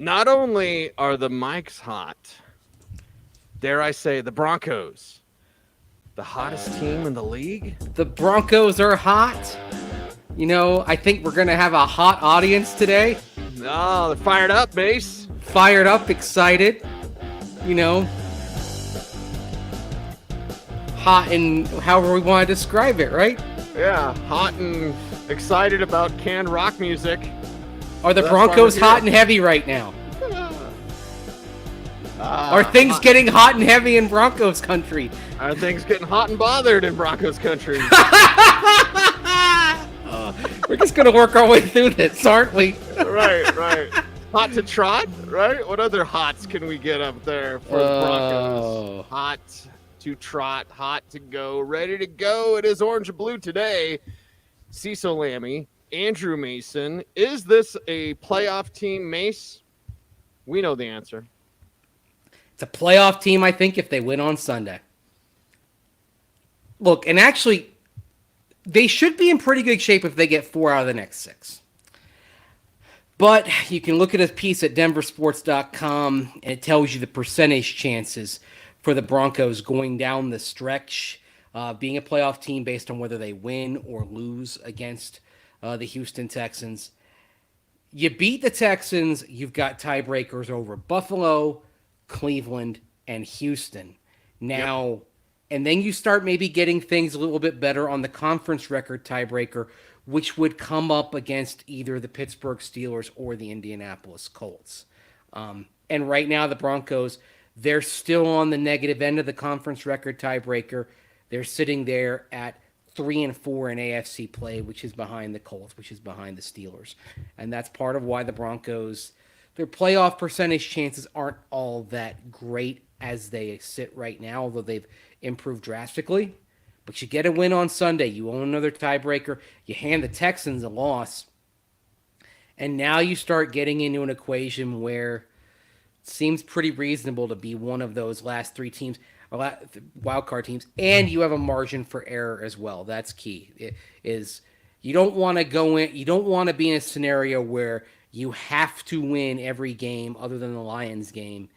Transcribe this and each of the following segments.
Not only are the mics hot, dare I say, the Broncos, the hottest team in the league. The Broncos are hot. I think we're going to have a hot audience today. Oh, they're fired up, Mace. Fired up, excited. Hot in however we want to describe it, right? Yeah, hot and excited about canned rock music. Are the Broncos hot and heavy right now? Are things getting hot and heavy in Broncos country? Are things getting hot and bothered in Broncos country? We're just going to work our way through this, aren't we? Right. Hot to trot, right? What other hots can we get up there for the Broncos? Hot to trot, hot to go, ready to go. It is orange and blue today. Cecil Lammy, Andrew Mason. Is this a playoff team, Mace? We know the answer. It's a playoff team, I think, if they win on Sunday. Look, and actually, they should be in pretty good shape if they get 4 out of the next 6. But you can look at a piece at denversports.com, and it tells you the percentage chances for the Broncos going down the stretch, being a playoff team based on whether they win or lose against the Houston Texans. You beat the Texans, you've got tiebreakers over Buffalo, Cleveland, and Houston. Now, and then you start maybe getting things a little bit better on the conference record tiebreaker, which would come up against either the Pittsburgh Steelers or the Indianapolis Colts. And right now, the Broncos, they're still on the negative end of the conference record tiebreaker. They're sitting there at 3-4 in AFC play, which is behind the Colts, which is behind the Steelers. And that's part of why the Broncos, their playoff percentage chances aren't all that great as they sit right now, although they've improved drastically. But you get a win on Sunday. You own another tiebreaker. You hand the Texans a loss. And now you start getting into an equation where it seems pretty reasonable to be one of those last 3 teams, wildcard teams, and you have a margin for error as well. That's key. It is you don't want to go in. You don't want to be in a scenario where you have to win every game other than the Lions game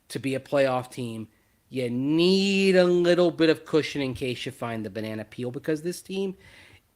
to be a playoff team. You need a little bit of cushion in case you find the banana peel, because this team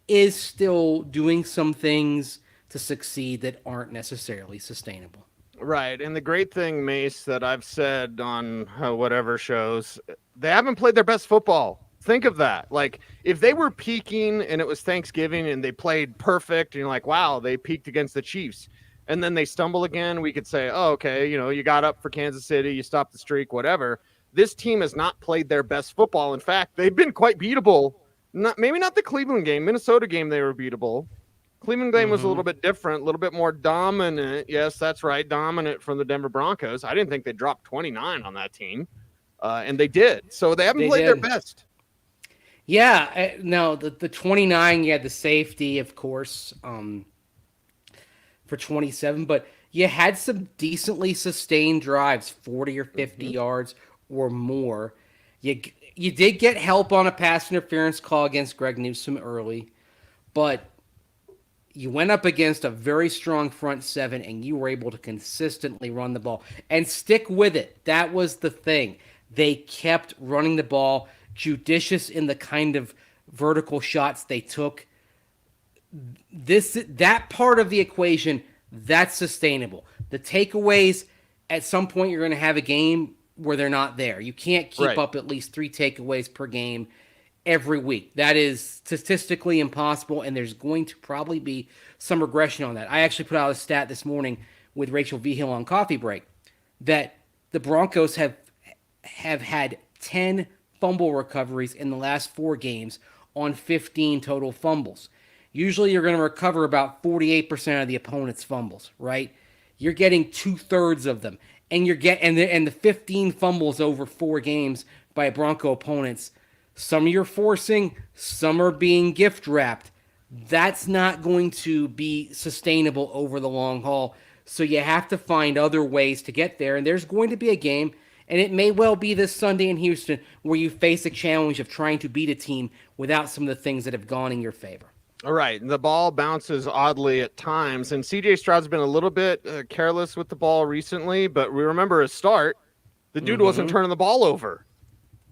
is still doing some things to succeed that aren't necessarily sustainable. Right. And the great thing, Mace, that I've said on whatever shows, they haven't played their best football. Think of that. Like, if they were peaking and it was Thanksgiving and they played perfect and you're like, wow, they peaked against the Chiefs, and then they stumble again, we could say, oh, okay, you got up for Kansas City, you stopped the streak, whatever. This team has not played their best football. In fact, they've been quite beatable. Maybe not the Cleveland game. Minnesota game, they were beatable. Cleveland game was a little bit different, a little bit more dominant. Yes, that's right, dominant from the Denver Broncos. I didn't think they dropped 29 on that team, and they did. So they haven't played their best. Yeah, no, the 29, you had the safety, of course, for 27, but you had some decently sustained drives, 40 or 50 yards or more. You did get help on a pass interference call against Greg Newsome early, but you went up against a very strong front 7, and you were able to consistently run the ball and stick with it. That was the thing. They kept running the ball, judicious in the kind of vertical shots they took. That part of the equation, that's sustainable. The takeaways, at some point you're going to have a game where they're not there. You can't keep up at least 3 takeaways per game every week. That is statistically impossible, and there's going to probably be some regression on that. I actually put out a stat this morning with Rachel Vigil on Coffee Break that the Broncos have had 10 fumble recoveries in the last 4 games on 15 total fumbles. Usually you're going to recover about 48% of the opponent's fumbles, right? You're getting 2/3 of them, and the 15 fumbles over 4 games by Bronco opponents. Some you're forcing, some are being gift wrapped. That's not going to be sustainable over the long haul. So you have to find other ways to get there. And there's going to be a game, and it may well be this Sunday in Houston, where you face a challenge of trying to beat a team without some of the things that have gone in your favor. All right. The ball bounces oddly at times, and CJ Stroud's been a little bit careless with the ball recently, but we remember his start. The dude wasn't Mm-hmm. turning the ball over.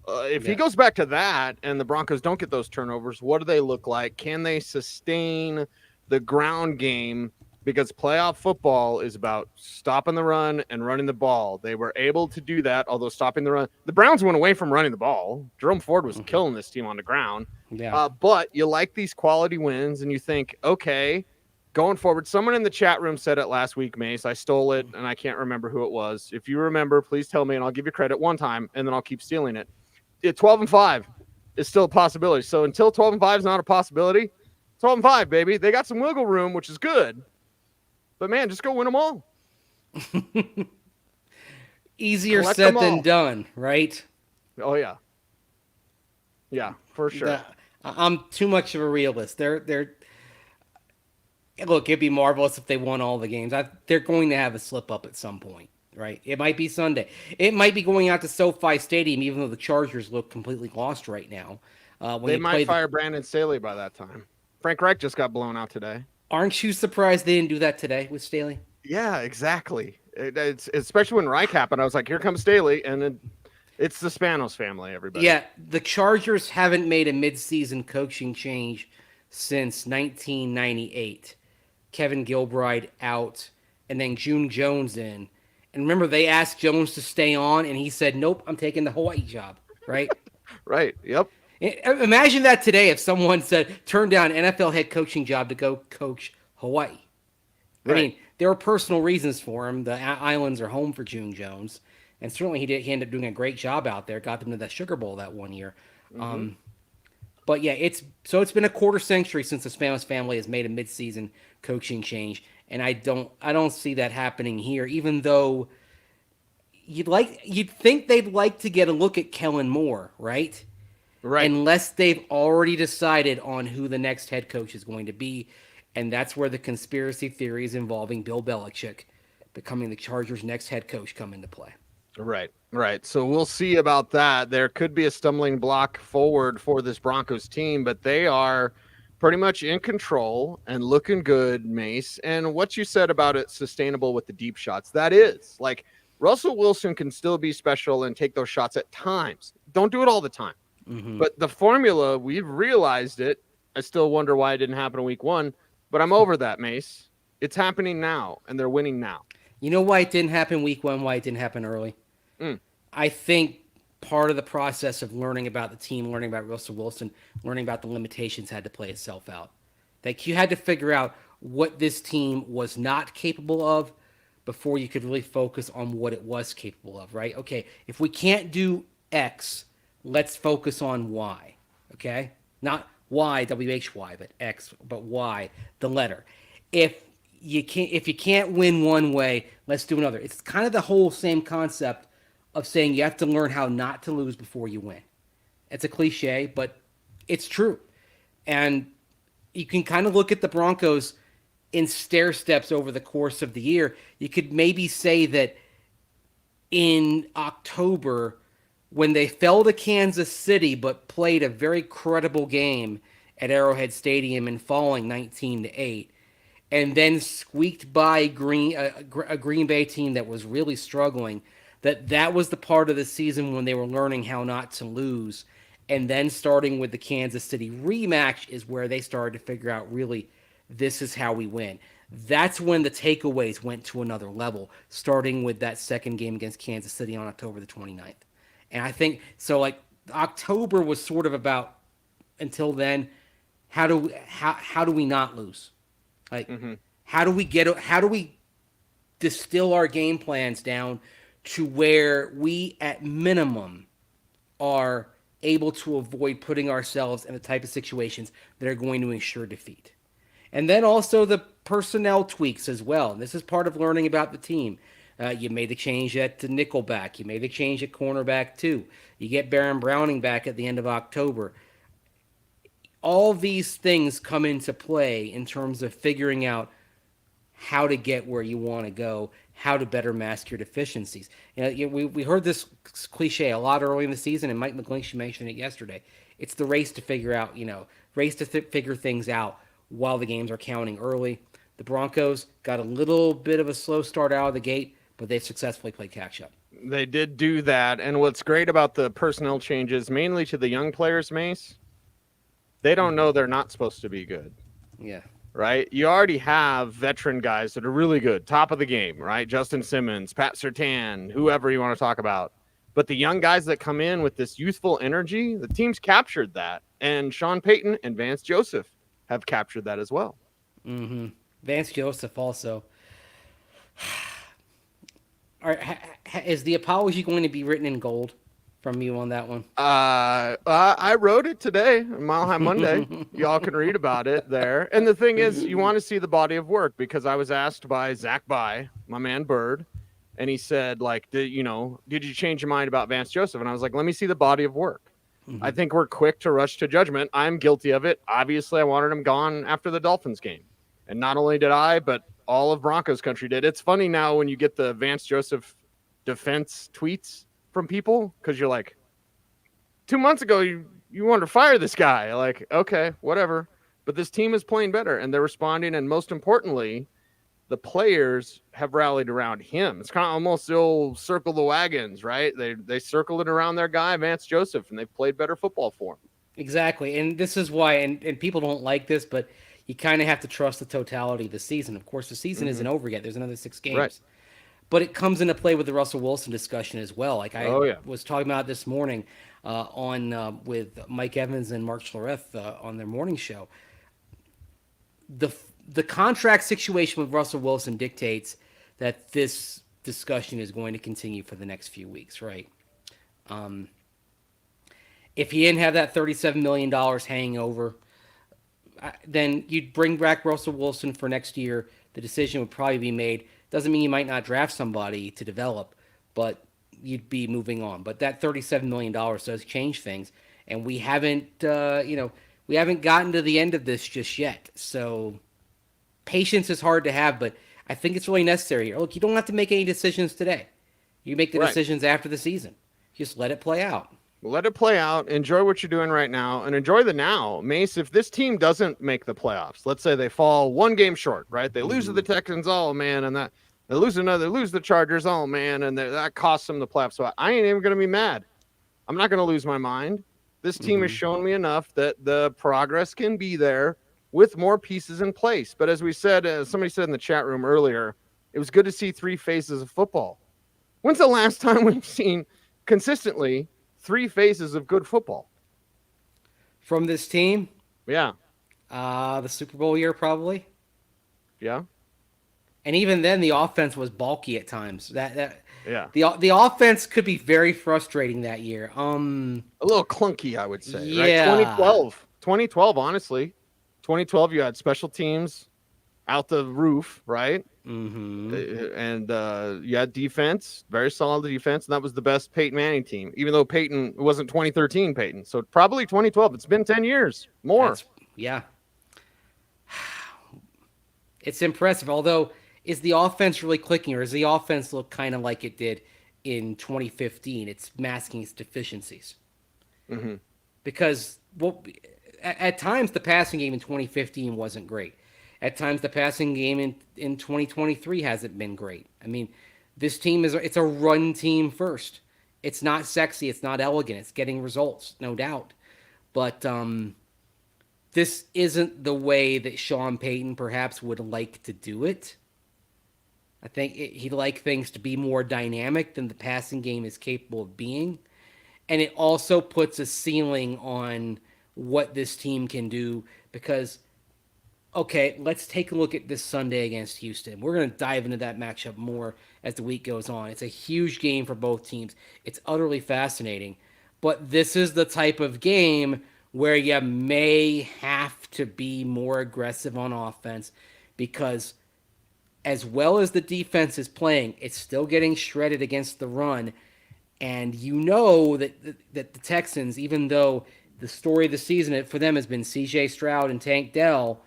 If he Yeah. goes back to that and the Broncos don't get those turnovers, what do they look like? Can they sustain the ground game? Because playoff football is about stopping the run and running the ball. They were able to do that, although stopping the run. The Browns went away from running the ball. Jerome Ford was Mm-hmm. killing this team on the ground. Yeah. But you like these quality wins and you think, okay, going forward, someone in the chat room said it last week, Mace. I stole it and I can't remember who it was. If you remember, please tell me and I'll give you credit one time and then I'll keep stealing it. 12-5 is still a possibility. So until 12-5 is not a possibility, 12-5, baby. They got some wiggle room, which is good. But man, just go win them all. Easier Collect said them than all. done, right? Oh yeah, yeah, for sure. I'm too much of a realist. They're look. It'd be marvelous if they won all the games. They're going to have a slip up at some point, right? It might be Sunday. It might be going out to SoFi Stadium, even though the Chargers look completely lost right now. When They you might play fire Brandon Staley by that time. Frank Reich just got blown out today. aren't you surprised they didn't do that today with Staley? Yeah, exactly. It's especially when Reich happened. I was like, here comes Staley, and it's the Spanos family. Everybody. Yeah, the Chargers haven't made a midseason coaching change since 1998. Kevin Gilbride out, and then June Jones in. And remember, they asked Jones to stay on, and he said, "Nope, I'm taking the Hawaii job." Right? Right. Yep. Imagine that today if someone said, "Turn down NFL head coaching job to go coach Hawaii." I Right. mean, there were personal reasons for him. The islands are home for June Jones, and certainly he ended up doing a great job out there. Got them to that Sugar Bowl that one year. Mm-hmm. But yeah, it's been a quarter century since the Spanos family has made a midseason coaching change, and I don't see that happening here. Even though you'd think they'd like to get a look at Kellen Moore, right? Right. Unless they've already decided on who the next head coach is going to be. And that's where the conspiracy theories involving Bill Belichick becoming the Chargers' next head coach come into play. Right. Right. So we'll see about that. There could be a stumbling block forward for this Broncos team, but they are pretty much in control and looking good, Mace. And what you said about it sustainable with the deep shots, that is like Russell Wilson can still be special and take those shots at times. Don't do it all the time. Mm-hmm. But the formula, we've realized it. I still wonder why it didn't happen in week one, but I'm over that, Mace. It's happening now, and they're winning now. You know why it didn't happen week one, why it didn't happen early? Mm. I think part of the process of learning about the team, learning about Russell Wilson, learning about the limitations had to play itself out. Like you had to figure out what this team was not capable of before you could really focus on what it was capable of, right? Okay, if we can't do X, let's focus on Y. Okay? Not Y, WHY, but X, but Y, the letter. If you can't win one way, let's do another. It's kind of the whole same concept of saying you have to learn how not to lose before you win. It's a cliche, but it's true. And you can kind of look at the Broncos in stair steps over the course of the year. You could maybe say that in October, when they fell to Kansas City but played a very credible game at Arrowhead Stadium and falling 19-8, and then squeaked by a Green Bay team that was really struggling, that was the part of the season when they were learning how not to lose. And then starting with the Kansas City rematch is where they started to figure out really this is how we win. That's when the takeaways went to another level, starting with that second game against Kansas City on October the 29th. And I think so. Like October was sort of about until then. How do we not lose? Like how do we distill our game plans down to where we at minimum are able to avoid putting ourselves in the type of situations that are going to ensure defeat. And then also the personnel tweaks as well. And this is part of learning about the team. You made the change at nickelback. You made the change at cornerback too. You get Baron Browning back at the end of October. All these things come into play in terms of figuring out how to get where you want to go, how to better mask your deficiencies. We heard this cliche a lot early in the season, and Mike McGlinchey mentioned it yesterday. It's the race to figure out, figure things out while the games are counting early. The Broncos got a little bit of a slow start out of the gate, but they've successfully played catch up. They did do that. And what's great about the personnel changes, mainly to the young players, Mace, they don't know they're not supposed to be good. Yeah. Right? You already have veteran guys that are really good, top of the game, right? Justin Simmons, Pat Surtain, whoever you want to talk about. But the young guys that come in with this youthful energy, the team's captured that. And Sean Payton and Vance Joseph have captured that as well. Mm-hmm. Vance Joseph also. Is the apology going to be written in gold from you on that one? I wrote it today, Mile High Monday. Y'all can read about it there. And the thing is, you want to see the body of work, because I was asked by Zach By, my man Bird, and he said, like, did you change your mind about Vance Joseph? And I was like, let me see the body of work. Mm-hmm. I think we're quick to rush to judgment. I'm guilty of it. Obviously, I wanted him gone after the Dolphins game. And not only did I, but all of Broncos country did. It's funny now when you get the Vance Joseph defense tweets from people, because you're like, 2 months ago, you wanted to fire this guy. Like, okay, whatever. But this team is playing better, and they're responding. And most importantly, the players have rallied around him. It's kind of almost the old circle the wagons, right? They circled it around their guy, Vance Joseph, and they've played better football for him. Exactly. And this is why, and people don't like this, but you kind of have to trust the totality of the season. Of course, the season isn't over yet. There's another 6 games. Right. But it comes into play with the Russell Wilson discussion as well. Like I was talking about this morning with Mike Evans and Mark Schlereth on their morning show. The contract situation with Russell Wilson dictates that this discussion is going to continue for the next few weeks, right? If he didn't have that $37 million hanging over, then you'd bring back Russell Wilson for next year. The decision would probably be made. Doesn't mean you might not draft somebody to develop, but you'd be moving on. But that $37 million does change things, and we haven't gotten to the end of this just yet. So patience is hard to have, but I think it's really necessary. Look, you don't have to make any decisions today. You make the decisions after the season. Just let it play out. Let it play out. Enjoy what you're doing right now, and enjoy the now. Mace, if this team doesn't make the playoffs, let's say they fall 1 game short, right? They lose to the Texans, oh man, and that they lose the Chargers, oh man, and that costs them the playoffs. So I ain't even going to be mad. I'm not going to lose my mind. This team has shown me enough that the progress can be there with more pieces in place. But as we said, as somebody said in the chat room earlier, it was good to see 3 phases of football. When's the last time we've seen consistently 3 phases of good football from this team? Yeah. The Super Bowl year, probably. Yeah. And even then, the offense was bulky at times. Yeah. The offense could be very frustrating that year. A little clunky, I would say. Yeah. Right? 2012, honestly. 2012, you had special teams out the roof, right? Mm-hmm. And you had defense, very solid defense, and that was the best Peyton Manning team, even though Peyton wasn't 2013 Peyton. So probably 2012. It's been 10 years more. Yeah. It's impressive. Although, is the offense really clicking, or does the offense look kind of like it did in 2015? It's masking its deficiencies. Mm-hmm. Because at times the passing game in 2015 wasn't great. At times, the passing game in 2023 hasn't been great. I mean, this team it's a run team first. It's not sexy. It's not elegant. It's getting results, no doubt. But this isn't the way that Sean Payton perhaps would like to do it. I think he'd like things to be more dynamic than the passing game is capable of being. And it also puts a ceiling on what this team can do because, okay, let's take a look at this Sunday against Houston. We're going to dive into that matchup more as the week goes on. It's a huge game for both teams. It's utterly fascinating. But this is the type of game where you may have to be more aggressive on offense because as well as the defense is playing, it's still getting shredded against the run. And you know that the Texans, even though the story of the season for them has been C.J. Stroud and Tank Dell,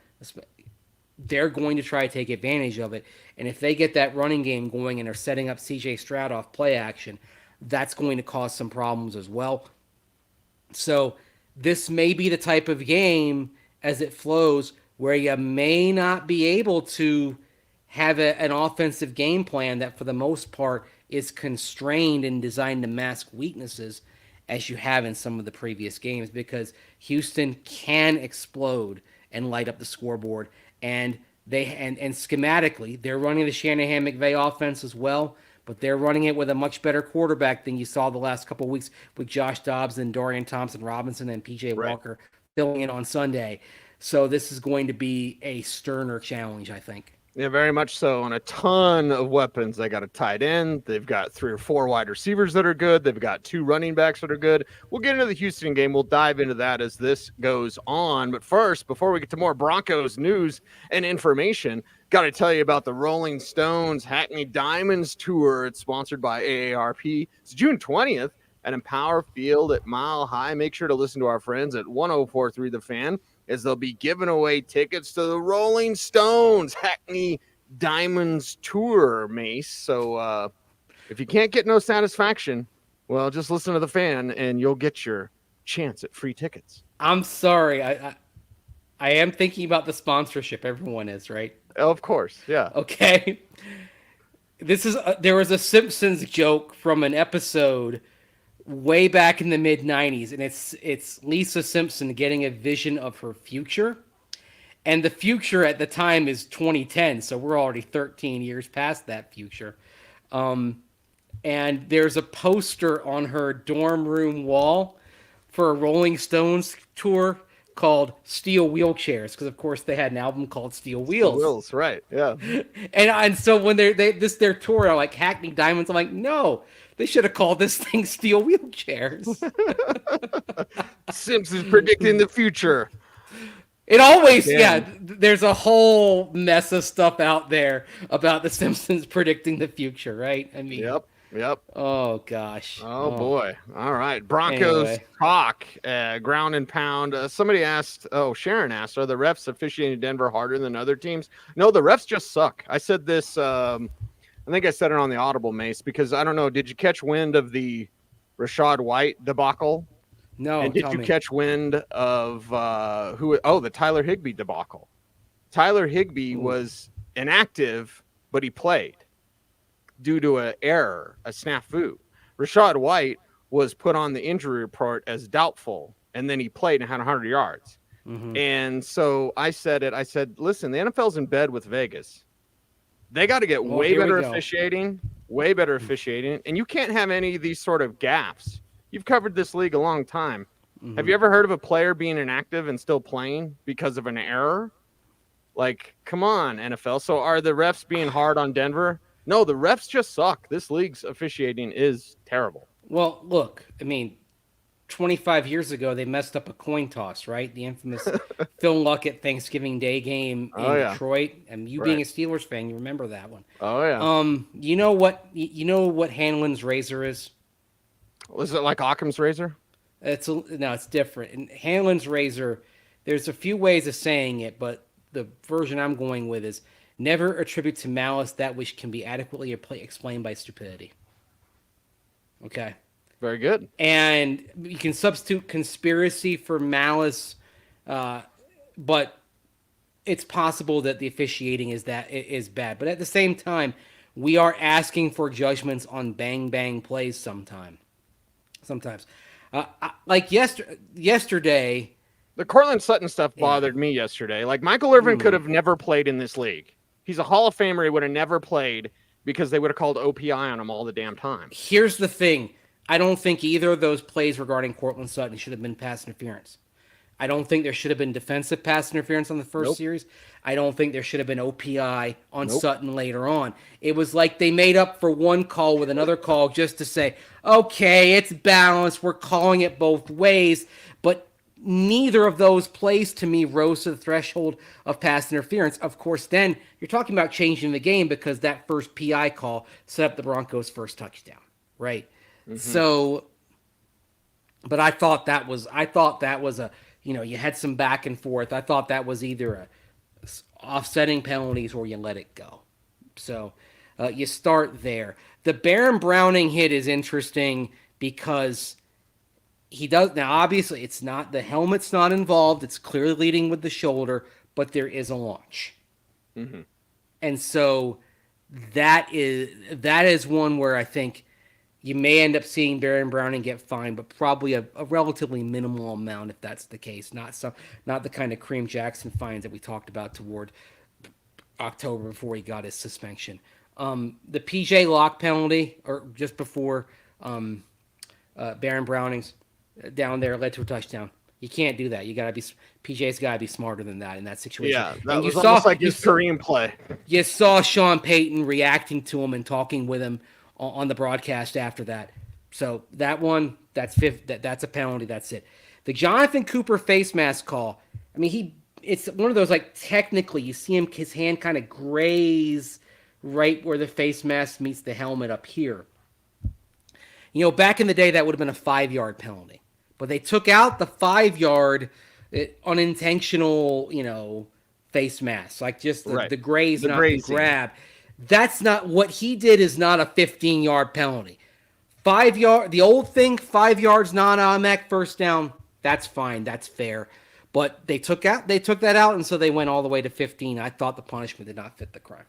they're going to try to take advantage of it. And if they get that running game going and are setting up C.J. Stroud off play action, that's going to cause some problems as well. So this may be the type of game as it flows where you may not be able to have an offensive game plan that, for the most part, is constrained and designed to mask weaknesses as you have in some of the previous games, because Houston can explode and light up the scoreboard. And and schematically, they're running the Shanahan McVay offense as well, but they're running it with a much better quarterback than you saw the last couple of weeks with Josh Dobbs and Dorian Thompson-Robinson and PJ Right. Walker filling in on Sunday. So this is going to be a sterner challenge, I think. Yeah, very much so. And a ton of weapons. They got a tight end. They've got 3 or 4 wide receivers that are good. They've got 2 running backs that are good. We'll get into the Houston game. We'll dive into that as this goes on. But first, before we get to more Broncos news and information, got to tell you about the Rolling Stones Hackney Diamonds Tour. It's sponsored by AARP. It's June 20th at Empower Field at Mile High. Make sure to listen to our friends at 104.3 The Fan, as they'll be giving away tickets to the Rolling Stones Hackney Diamonds Tour, Mace. So if you can't get no satisfaction, well, just listen to The Fan and you'll get your chance at free tickets. I'm sorry. I am thinking about the sponsorship. Everyone is, right? Of course, yeah. Okay. There was a Simpsons joke from an episode way back in the mid 90s, and it's Lisa Simpson getting a vision of her future, and the future at the time is 2010, so we're already 13 years past that future. And there's a poster on her dorm room wall for a Rolling Stones tour called Steel Wheelchairs, because of course they had an album called Steel Wheels. Wheels, right? Yeah. And so when their tour, are like Hackney Diamonds, I'm like, no, they should have called this thing Steel Wheelchairs. Simpsons predicting the future. It always, there's a whole mess of stuff out there about the Simpsons predicting the future, right? I mean, Yep. Oh gosh. Oh boy. All right. Broncos Anyway. talk, ground and pound. Somebody asked, Sharon asked, are the refs officiating Denver harder than other teams? No, the refs just suck. I said this, I think I said it on the Audible, Mace, because I don't know, did you catch wind of the Rashad White debacle? No, And did tell you me. catch wind of the Tyler Higbee debacle? Tyler Higbee was inactive, but he played due to an error, a snafu. Rashad White was put on the injury report as doubtful, and then he played and had 100 yards. Mhm. And so I said, listen, the NFL's in bed with Vegas. They got to get Well, way here we better go. officiating, and you can't have any of these sort of gaffes. You've covered this league a long time. Mhm. Have you ever heard of a player being inactive and still playing because of an error? Like, come on, NFL. So are the refs being hard on Denver? No, the refs just suck. This league's officiating is terrible. Well, look, I mean, 25 years ago, they messed up a coin toss, right? The infamous Phil Luckett Thanksgiving Day game in Detroit. And you being a Steelers fan, you remember that one. Oh, yeah. You know what Hanlon's razor is? Was it like Occam's razor? It's different. And Hanlon's razor, there's a few ways of saying it, but the version I'm going with is never attribute to malice that which can be adequately explained by stupidity. Okay. Very good. And you can substitute conspiracy for malice, but it's possible that the officiating is bad. But at the same time, we are asking for judgments on bang plays sometimes. Like yesterday. The Courtland Sutton stuff bothered me yesterday. Like, Michael Irvin could have never played in this league. He's a Hall of Famer. He would have never played because they would have called OPI on him all the damn time. Here's the thing. I don't think either of those plays regarding Courtland Sutton should have been pass interference. I don't think there should have been defensive pass interference on the first series. I don't think there should have been OPI on Sutton later on. It was like they made up for one call with another call just to say, okay, it's balanced. We're calling it both ways. But neither of those plays to me rose to the threshold of pass interference. Of course, then you're talking about changing the game because that first PI call set up the Broncos' first touchdown, right? Mm-hmm. So, but I thought that was a, you had some back and forth. I thought that was either offsetting penalties or you let it go. So you start there. The Baron Browning hit is interesting because he does now. Obviously, it's not the helmet's not involved. It's clearly leading with the shoulder, but there is a launch. Mm-hmm. And so that is one where I think you may end up seeing Baron Browning get fined, but probably a relatively minimal amount if that's the case. Not the kind of Kareem Jackson fines that we talked about toward October before he got his suspension. The PJ Locke penalty, or just before Baron Browning's down there, led to a touchdown. You can't do that. You gotta be PJ's gotta be smarter than that in that situation. Yeah, that and was almost like his Kareem play. You saw Sean Payton reacting to him and talking with him on the broadcast after that. So that one, that's a penalty. That's it. The Jonathan Cooper face mask call. I mean, it's one of those, like, technically you see his hand kind of graze right where the face mask meets the helmet up here. You know, back in the day, that would have been a 5-yard penalty. But they took out the 5-yard unintentional, face mask. Like just the graze, not the grab. That's not what he did, is not a 15-yard penalty. 5-yard, the old thing, 5 yards non-automatic first down, that's fine. That's fair. But they took that out, and so they went all the way to 15. I thought the punishment did not fit the crime.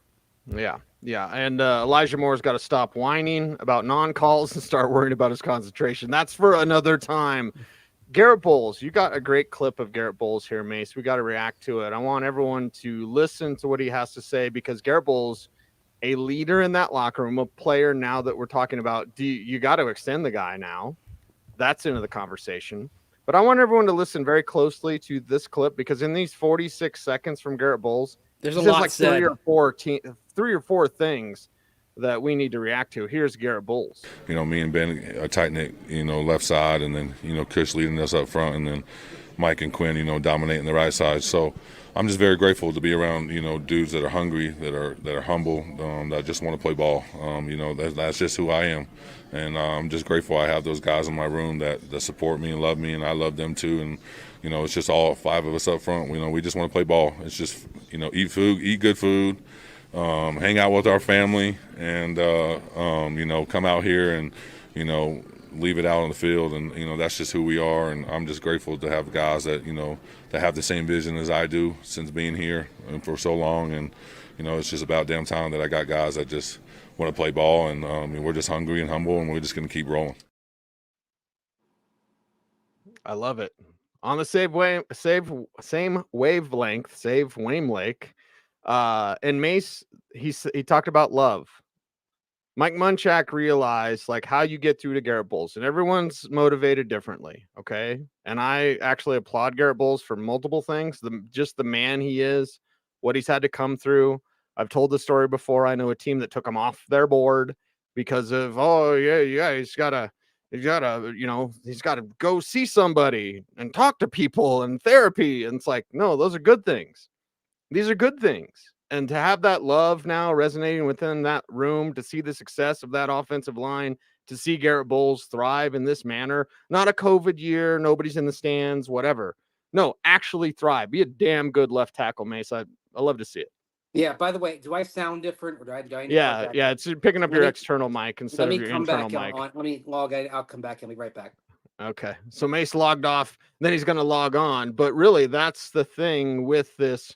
Yeah. And Elijah Moore's got to stop whining about non-calls and start worrying about his concentration. That's for another time. Garett Bolles, you got a great clip of Garett Bolles here, Mace. We got to react to it. I want everyone to listen to what he has to say, because Garett Bolles, a leader in that locker room, a player now that we're talking about, you got to extend the guy now. That's into the conversation. But I want everyone to listen very closely to this clip, because in these 46 seconds from Garett Bolles, there's a lot like said. Three or four things that we need to react to. Here's Garett Bolles. Me and Ben are tight knit, left side, and then, Kush leading us up front, and then Mike and Quinn, dominating the right side. So I'm just very grateful to be around, dudes that are hungry, that are humble, that just want to play ball. That's just who I am. And I'm just grateful I have those guys in my room that support me and love me, and I love them too. And, it's just all 5 of us up front. We just want to play ball. It's just, eat good food, hang out with our family, and, come out here and, leave it out on the field. And, that's just who we are. And I'm just grateful to have guys that, that have the same vision as I do since being here and for so long. And, it's just about damn time that I got guys that just want to play ball. And we're just hungry and humble, and we're just going to keep rolling. I love it. On the same wavelength, save Wayne Lake. And Mace, he talked about love. Mike Munchak realized like how you get through to Garett Bolles, and everyone's motivated differently. Okay. And I actually applaud Garett Bolles for multiple things. Just the man he is, what he's had to come through. I've told the story before. I know a team that took him off their board because of, he's gotta, he's got to go see somebody and talk to people and therapy. And it's like, no, those are good things. These are good things. And to have that love now resonating within that room, to see the success of that offensive line, to see Garett Bolles thrive in this manner, not a COVID year, nobody's in the stands, whatever. No, actually thrive. Be a damn good left tackle, Mace. I love to see it. Yeah, by the way, do I sound different, or do I Yeah, it's picking up your external mic instead of your internal mic. Let me log in. I'll come back and be right back. Okay. So Mace logged off, then he's going to log on. But really, that's the thing with this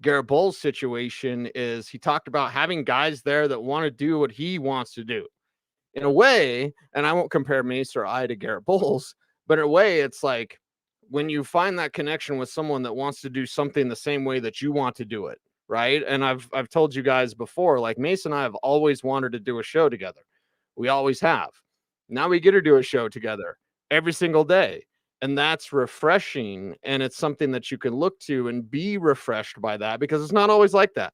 Garett Bolles situation, is he talked about having guys there that want to do what he wants to do. In a way, and I won't compare Mace or I to Garett Bolles, but in a way, it's like when you find that connection with someone that wants to do something the same way that you want to do it. Right. And I've told you guys before, like Mace and I have always wanted to do a show together. We always have. Now we get to do a show together every single day. And that's refreshing. And it's something that you can look to and be refreshed by that, because it's not always like that.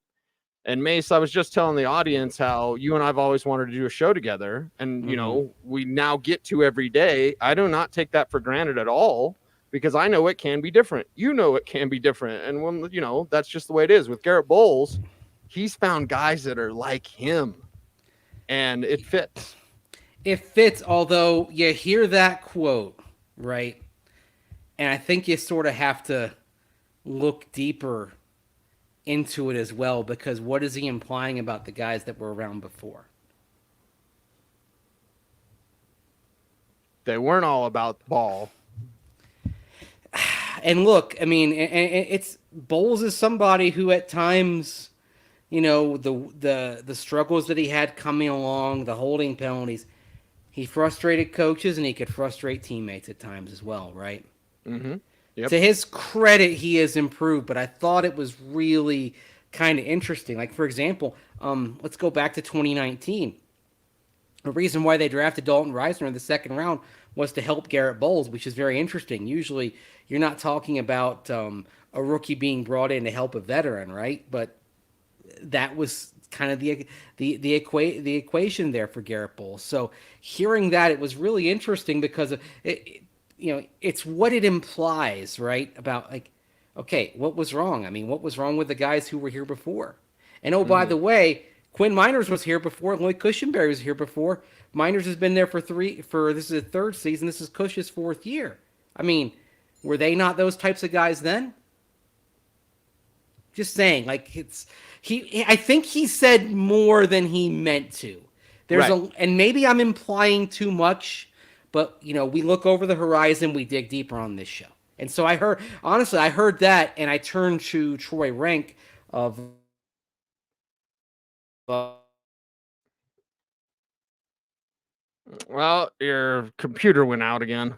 And Mace, I was just telling the audience how you and I've always wanted to do a show together. And, we now get to every day. I do not take that for granted at all, because I know it can be different. It can be different. And when, that's just the way it is. With Garett Bolles, he's found guys that are like him, and it fits. It fits, although you hear that quote, right? And I think you sort of have to look deeper into it as well, because what is he implying about the guys that were around before? They weren't all about ball. and look, I mean, it's Bolles is somebody who at times, the struggles that he had coming along, the holding penalties, he frustrated coaches and he could frustrate teammates at times as well, right? Mm-hmm. Yep. To his credit, he has improved, but I thought it was really kind of interesting. Like, for example, let's go back to 2019. The reason why they drafted Dalton Reisner in the second round was to help Garett Bolles, which is very interesting. Usually, you're not talking about a rookie being brought in to help a veteran, right? But that was kind of the equation there for Garett Bolles. So hearing that, it was really interesting because it's what it implies, right? About like, okay, what was wrong? I mean, what was wrong with the guys who were here before? And by the way, Quinn Miners was here before. Lloyd Cushenberry was here before. Miners has been there for this is his third season. This is Cush's fourth year. I mean, were they not those types of guys then? Just saying, like I think he said more than he meant to. And maybe I'm implying too much, but we look over the horizon, we dig deeper on this show. And so I heard that, and I turned to Troy Rank of Well, your computer went out again.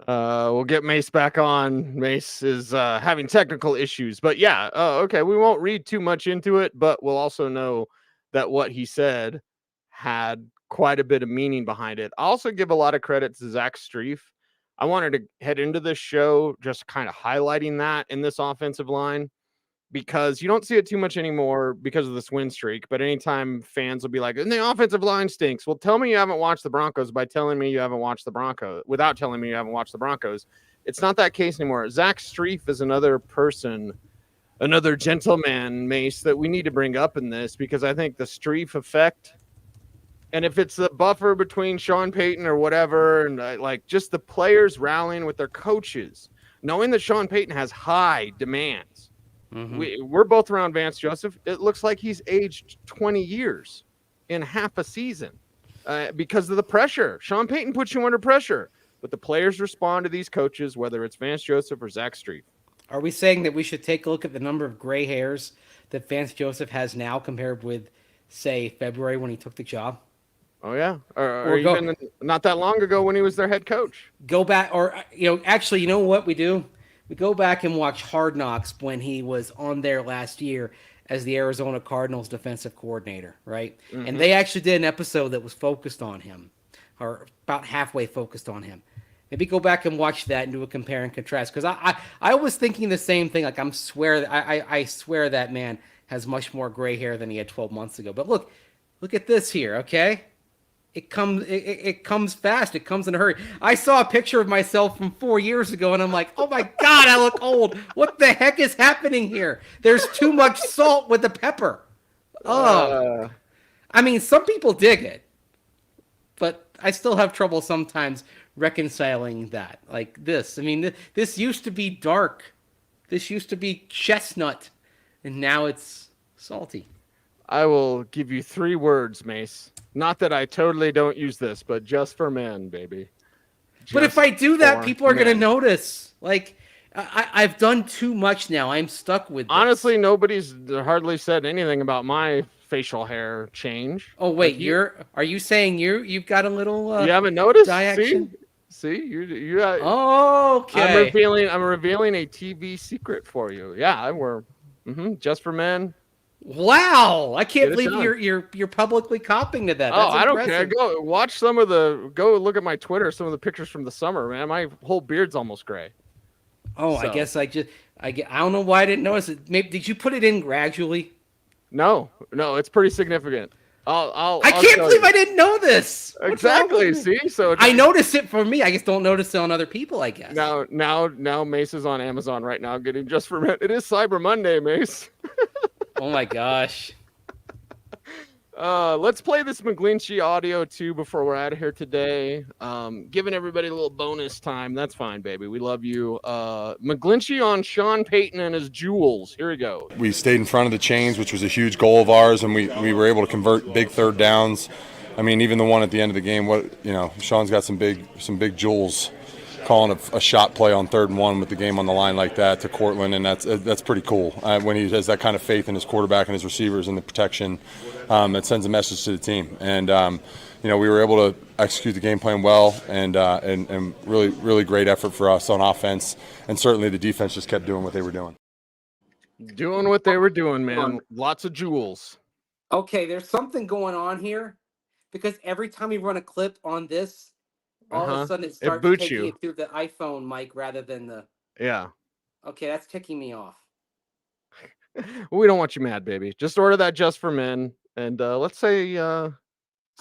We'll get Mace back on. Mace is having technical issues, but yeah, okay. We won't read too much into it, but we'll also know that what he said had quite a bit of meaning behind it. I also give a lot of credit to Zach Strief. I wanted to head into this show just kind of highlighting that in this offensive line, because you don't see it too much anymore because of this win streak. But anytime fans will be like, and the offensive line stinks. Well, tell me you haven't watched the Broncos by telling me you haven't watched the Broncos without telling me you haven't watched the Broncos. It's not that case anymore. Zach Strief is another person, another gentleman, Mace, that we need to bring up in this, because I think the Strief effect, and if it's the buffer between Sean Payton or whatever, and like just the players rallying with their coaches, knowing that Sean Payton has high demands. Mm-hmm. We're both around Vance Joseph. It looks like he's aged 20 years in half a season because of the pressure. Sean Payton puts you under pressure, but the players respond to these coaches, whether it's Vance Joseph or Zach Strief. Are we saying that we should take a look at the number of gray hairs that Vance Joseph has now compared with, say, February when he took the job? Oh, yeah. Or even not that long ago when he was their head coach. Go back, or, actually, you know what we do? We go back and watch Hard Knocks when he was on there last year as the Arizona Cardinals defensive coordinator, right? Mm-hmm. And they actually did an episode that was focused on him, or about halfway focused on him. Maybe go back and watch that and do a compare and contrast, because I was thinking the same thing. Like, I swear that man has much more gray hair than he had 12 months ago. But look at this here, okay? It comes fast. It comes in a hurry. I saw a picture of myself from 4 years ago, and I'm like, oh my God, I look old. What the heck is happening here? There's too much salt with the pepper. Oh, I mean, some people dig it, but I still have trouble sometimes reconciling that. Like this. I mean, this used to be dark. This used to be chestnut, and now it's salty. I will give you 3 words, Mace. Not that I totally don't use this, but just for men, baby. But if I do that, people are going to notice. Like, I've done too much now. I'm stuck with this. Honestly, nobody's hardly said anything about my facial hair change. Oh, wait. Like are you saying you've got a little you haven't noticed? dye action? See? You oh, okay. I'm revealing a TV secret for you. Yeah, we're just for men. Wow, I can't believe you're publicly copying to that. That's I don't impressive. care. Go look at my Twitter, some of the pictures from the summer, man. My whole beard's almost gray. Oh, so. I guess I don't know why I didn't notice it. Maybe did you put it in gradually? No, it's pretty significant. I can't believe I didn't know this. Exactly. See, so I noticed it for me. I just don't notice it on other people, I guess. Now Mace is on Amazon right now getting just for men. It is Cyber Monday, Mace. Oh my gosh. Let's play this McGlinchey audio too before we're out of here today. Giving everybody a little bonus time. That's fine, baby. We love you. McGlinchey on Sean Payton and his jewels. Here we go. We stayed in front of the chains, which was a huge goal of ours, and we were able to convert big third downs. I mean, even the one at the end of the game, Sean's got some big jewels calling a shot play on 3rd and 1 with the game on the line like that to Courtland, and that's pretty cool. When he has that kind of faith in his quarterback and his receivers and the protection, that sends a message to the team. And we were able to execute the game plan well, and really, really great effort for us on offense. And certainly the defense just kept doing what they were doing. Doing what they were doing, man. Lots of jewels. Okay, there's something going on here because every time we run a clip on this, all of a sudden it starts taking it through the iPhone mic rather than the. Yeah. Okay, that's ticking me off. We don't want you mad, baby. Just order that just for men. And let's say so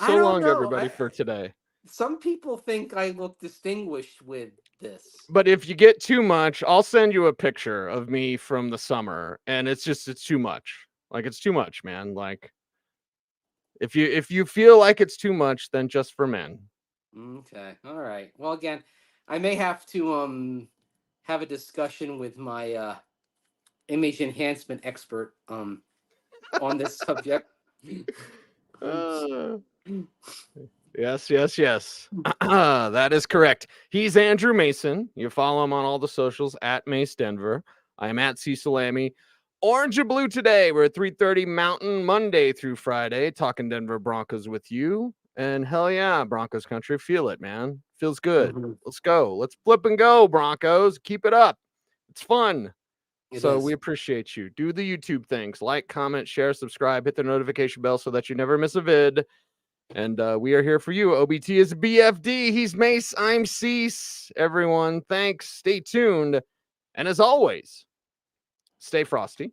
long, everybody, for today. Some people think I look distinguished with this. But if you get too much, I'll send you a picture of me from the summer. And it's too much. Like, it's too much, man. Like, if you feel like it's too much, then just for men. Okay. All right. Well, again, I may have to have a discussion with my image enhancement expert on this subject. Yes. That is correct. He's Andrew Mason. You follow him on all the socials at Mace Denver. I am at C Salami. Orange and Blue today. We're at 3:30 Mountain, Monday through Friday, talking Denver Broncos with you. And hell yeah, Broncos country. Feel it, man. Feels good. Mm-hmm. Let's go. Let's flip and go, Broncos. Keep it up. It's fun. We appreciate you. Do the YouTube things. Like, comment, share, subscribe, hit the notification bell so that you never miss a vid. And we are here for you. OBT is BFD. He's Mace. I'm Cease. Everyone, thanks. Stay tuned. And as always, stay frosty.